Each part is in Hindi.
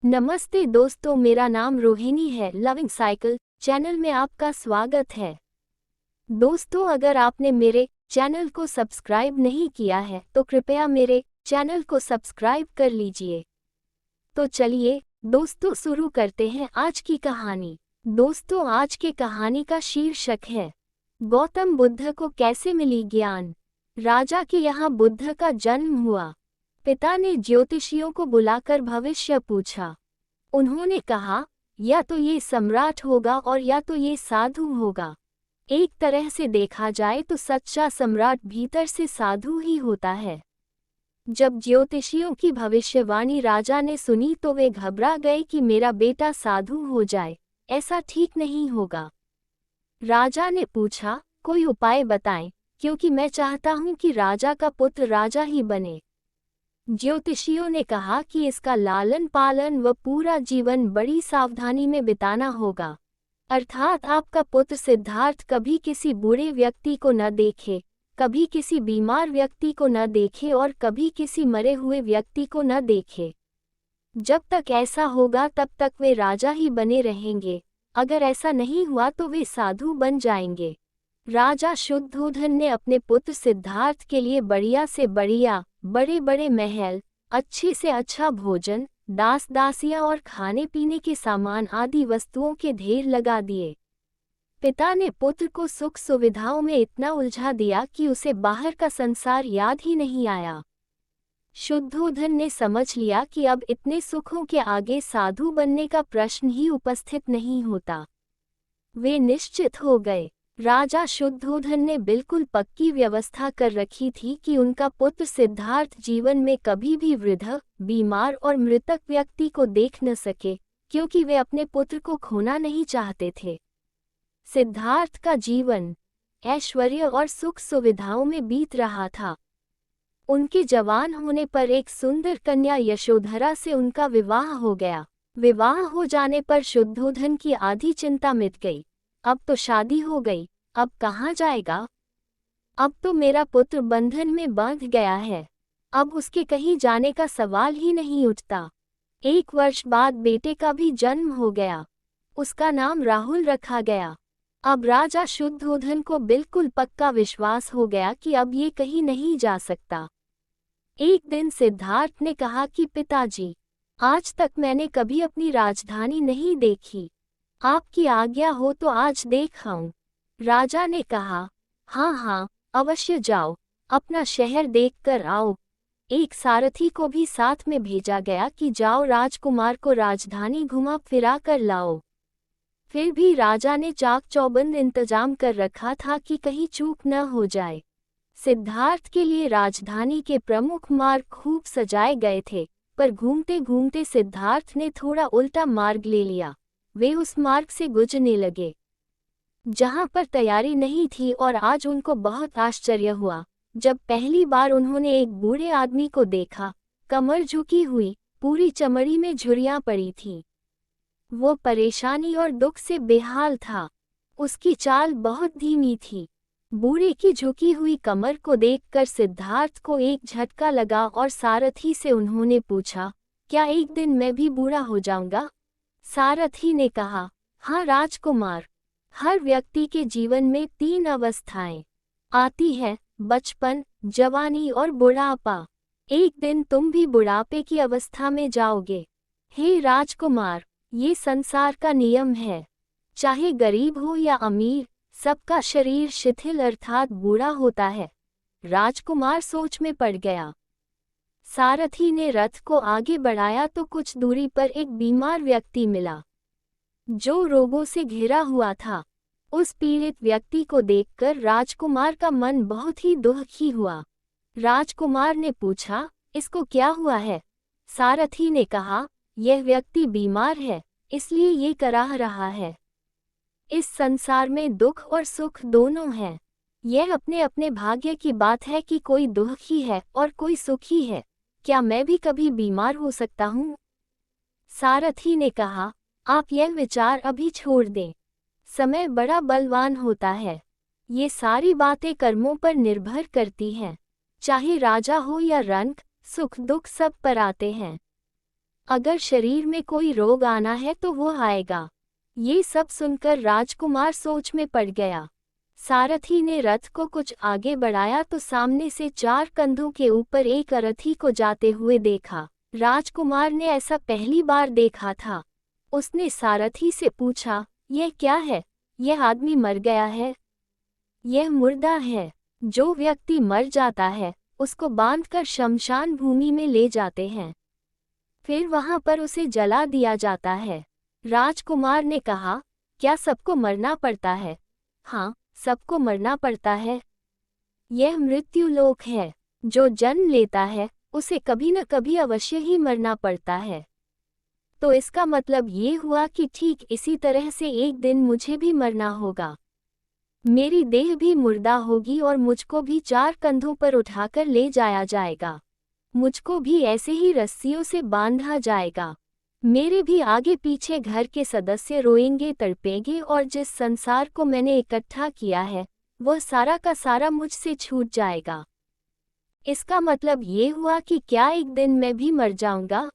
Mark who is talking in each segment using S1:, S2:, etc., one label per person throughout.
S1: नमस्ते दोस्तों, मेरा नाम रोहिणी है। लविंग साइकिल चैनल में आपका स्वागत है। दोस्तों, अगर आपने मेरे चैनल को सब्सक्राइब नहीं किया है तो कृपया मेरे चैनल को सब्सक्राइब कर लीजिए। तो चलिए दोस्तों, शुरू करते हैं आज की कहानी। दोस्तों, आज के कहानी का शीर्षक है गौतम बुद्ध को कैसे मिली ज्ञान। राजा के यहाँ बुद्ध का जन्म हुआ। पिता ने ज्योतिषियों को बुलाकर भविष्य पूछा। उन्होंने कहा, या तो ये सम्राट होगा और या तो ये साधु होगा। एक तरह से देखा जाए तो सच्चा सम्राट भीतर से साधु ही होता है। जब ज्योतिषियों की भविष्यवाणी राजा ने सुनी तो वे घबरा गए कि मेरा बेटा साधु हो जाए, ऐसा ठीक नहीं होगा। राजा ने पूछा, कोई उपाय बताएं, क्योंकि मैं चाहता हूं कि राजा का पुत्र राजा ही बने। ज्योतिषियों ने कहा कि इसका लालन पालन व पूरा जीवन बड़ी सावधानी में बिताना होगा, अर्थात आपका पुत्र सिद्धार्थ कभी किसी बूढ़े व्यक्ति को न देखे, कभी किसी बीमार व्यक्ति को न देखे और कभी किसी मरे हुए व्यक्ति को न देखे। जब तक ऐसा होगा तब तक वे राजा ही बने रहेंगे। अगर ऐसा नहीं हुआ तो वे साधु बन जाएंगे। राजा शुद्धोधन ने अपने पुत्र सिद्धार्थ के लिए बढ़िया से बढ़िया, बड़े बड़े महल, अच्छे से अच्छा भोजन, दास दासियां और खाने पीने के सामान आदि वस्तुओं के ढेर लगा दिए। पिता ने पुत्र को सुख सुविधाओं में इतना उलझा दिया कि उसे बाहर का संसार याद ही नहीं आया। शुद्धोधन ने समझ लिया कि अब इतने सुखों के आगे साधु बनने का प्रश्न ही उपस्थित नहीं होता। वे निश्चित हो गए। राजा शुद्धोधन ने बिल्कुल पक्की व्यवस्था कर रखी थी कि उनका पुत्र सिद्धार्थ जीवन में कभी भी वृद्ध, बीमार और मृतक व्यक्ति को देख न सके, क्योंकि वे अपने पुत्र को खोना नहीं चाहते थे। सिद्धार्थ का जीवन ऐश्वर्य और सुख सुविधाओं में बीत रहा था। उनके जवान होने पर एक सुंदर कन्या यशोधरा से उनका विवाह हो गया। विवाह हो जाने पर शुद्धोधन की आधी चिंता मिट गई। अब तो शादी हो गई, अब कहाँ जाएगा? अब तो मेरा पुत्र बंधन में बंध गया है, अब उसके कहीं जाने का सवाल ही नहीं उठता। 1 वर्ष बाद बेटे का भी जन्म हो गया। उसका नाम राहुल रखा गया। अब राजा शुद्धोधन को बिल्कुल पक्का विश्वास हो गया कि अब ये कहीं नहीं जा सकता। एक दिन सिद्धार्थ ने कहा कि पिताजी, आज तक मैंने कभी अपनी राजधानी नहीं देखी, आपकी आज्ञा हो तो आज देख आऊं। राजा ने कहा, हाँ हाँ, अवश्य जाओ, अपना शहर देखकर आओ। एक सारथी को भी साथ में भेजा गया कि जाओ राजकुमार को राजधानी घुमा फिरा कर लाओ। फिर भी राजा ने चाक चौबंद इंतजाम कर रखा था कि कहीं चूक न हो जाए। सिद्धार्थ के लिए राजधानी के प्रमुख मार्ग खूब सजाए गए थे, पर घूमते घूमते सिद्धार्थ ने थोड़ा उल्टा मार्ग ले लिया। वे उस मार्ग से गुजरने लगे जहां पर तैयारी नहीं थी और आज उनको बहुत आश्चर्य हुआ जब पहली बार उन्होंने एक बूढ़े आदमी को देखा। कमर झुकी हुई, पूरी चमड़ी में झुर्रियां पड़ी थीं। वो परेशानी और दुख से बेहाल था। उसकी चाल बहुत धीमी थी। बूढ़े की झुकी हुई कमर को देखकर सिद्धार्थ को एक झटका लगा और सारथी से उन्होंने पूछा, क्या एक दिन मैं भी बूढ़ा हो जाऊंगा? सारथी ने कहा, हाँ राजकुमार, हर व्यक्ति के जीवन में 3 अवस्थाएं आती है, बचपन, जवानी और बुढ़ापा। एक दिन तुम भी बुढ़ापे की अवस्था में जाओगे। हे राजकुमार, ये संसार का नियम है। चाहे गरीब हो या अमीर, सबका शरीर शिथिल अर्थात बूढ़ा होता है। राजकुमार सोच में पड़ गया। सारथी ने रथ को आगे बढ़ाया तो कुछ दूरी पर एक बीमार व्यक्ति मिला, जो रोगों से घिरा हुआ था। उस पीड़ित व्यक्ति को देखकर राजकुमार का मन बहुत ही दुखी हुआ। राजकुमार ने पूछा, इसको क्या हुआ है? सारथी ने कहा, यह व्यक्ति बीमार है, इसलिए ये कराह रहा है। इस संसार में दुख और सुख दोनों हैं। यह अपने अपने भाग्य की बात है कि कोई दुखी है और कोई सुखी है। क्या मैं भी कभी बीमार हो सकता हूँ? सारथी ने कहा, आप यह विचार अभी छोड़ दें। समय बड़ा बलवान होता है। ये सारी बातें कर्मों पर निर्भर करती हैं। चाहे राजा हो या रंक, सुख दुख सब पर आते हैं। अगर शरीर में कोई रोग आना है तो वो आएगा। ये सब सुनकर राजकुमार सोच में पड़ गया। सारथी ने रथ को कुछ आगे बढ़ाया तो सामने से 4 कंधों के ऊपर एक अरथी को जाते हुए देखा। राजकुमार ने ऐसा पहली बार देखा था। उसने सारथी से पूछा, यह क्या है? यह आदमी मर गया है? यह मुर्दा है। जो व्यक्ति मर जाता है उसको बांधकर शमशान भूमि में ले जाते हैं, फिर वहां पर उसे जला दिया जाता है। राजकुमार ने कहा, क्या सबको मरना पड़ता है? हाँ, सबको मरना पड़ता है। यह मृत्युलोक है। जो जन्म लेता है उसे कभी न कभी अवश्य ही मरना पड़ता है। तो इसका मतलब ये हुआ कि ठीक इसी तरह से एक दिन मुझे भी मरना होगा। मेरी देह भी मुर्दा होगी और मुझको भी 4 कंधों पर उठाकर ले जाया जाएगा। मुझको भी ऐसे ही रस्सियों से बांधा जाएगा। मेरे भी आगे पीछे घर के सदस्य रोएंगे, तड़पेंगे और जिस संसार को मैंने इकट्ठा किया है वह सारा का सारा मुझसे छूट जाएगा। इसका मतलब ये हुआ कि क्या एक दिन मैं भी मर जाऊंगा?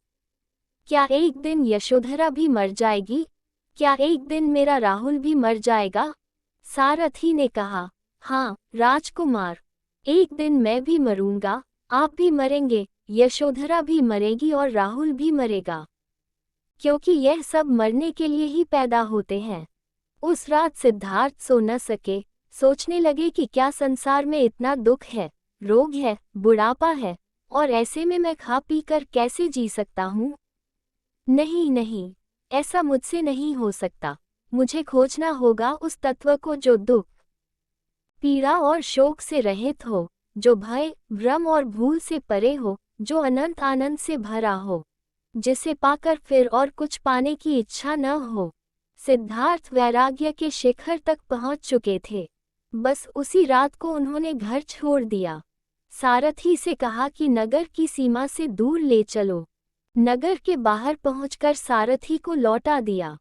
S1: क्या एक दिन यशोधरा भी मर जाएगी? क्या एक दिन मेरा राहुल भी मर जाएगा? सारथी ने कहा, हाँ राजकुमार, एक दिन मैं भी मरूंगा, आप भी मरेंगे, यशोधरा भी मरेगी और राहुल भी मरेगा, क्योंकि यह सब मरने के लिए ही पैदा होते हैं। उस रात सिद्धार्थ सो न सके। सोचने लगे कि क्या संसार में इतना दुख है, रोग है, बुढ़ापा है, और ऐसे में मैं खा पी कर कैसे जी सकता हूँ? नहीं नहीं, ऐसा मुझसे नहीं हो सकता। मुझे खोजना होगा उस तत्व को जो दुख, पीड़ा और शोक से रहित हो, जो भय, भ्रम और भूल से परे हो, जो अनंत आनंद से भरा हो, जिसे पाकर फिर और कुछ पाने की इच्छा न हो। सिद्धार्थ वैराग्य के शिखर तक पहुंच चुके थे। बस उसी रात को उन्होंने घर छोड़ दिया। सारथी से कहा कि नगर की सीमा से दूर ले चलो। नगर के बाहर पहुंचकर सारथी को लौटा दिया।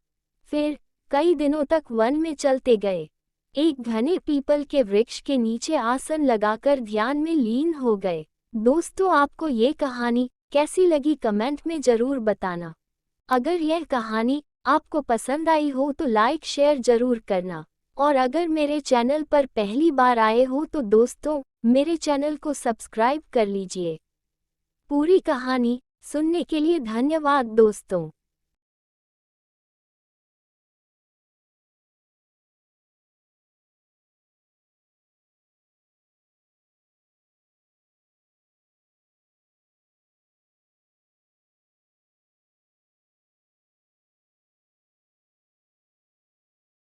S1: फिर कई दिनों तक वन में चलते गए। एक घने पीपल के वृक्ष के नीचे आसन लगाकर ध्यान में लीन हो गए। दोस्तों, आपको ये कहानी कैसी लगी कमेंट में ज़रूर बताना। अगर यह कहानी आपको पसंद आई हो तो लाइक शेयर ज़रूर करना, और अगर मेरे चैनल पर पहली बार आए हो तो दोस्तों मेरे चैनल को सब्सक्राइब कर लीजिए। पूरी कहानी सुनने के लिए धन्यवाद दोस्तों।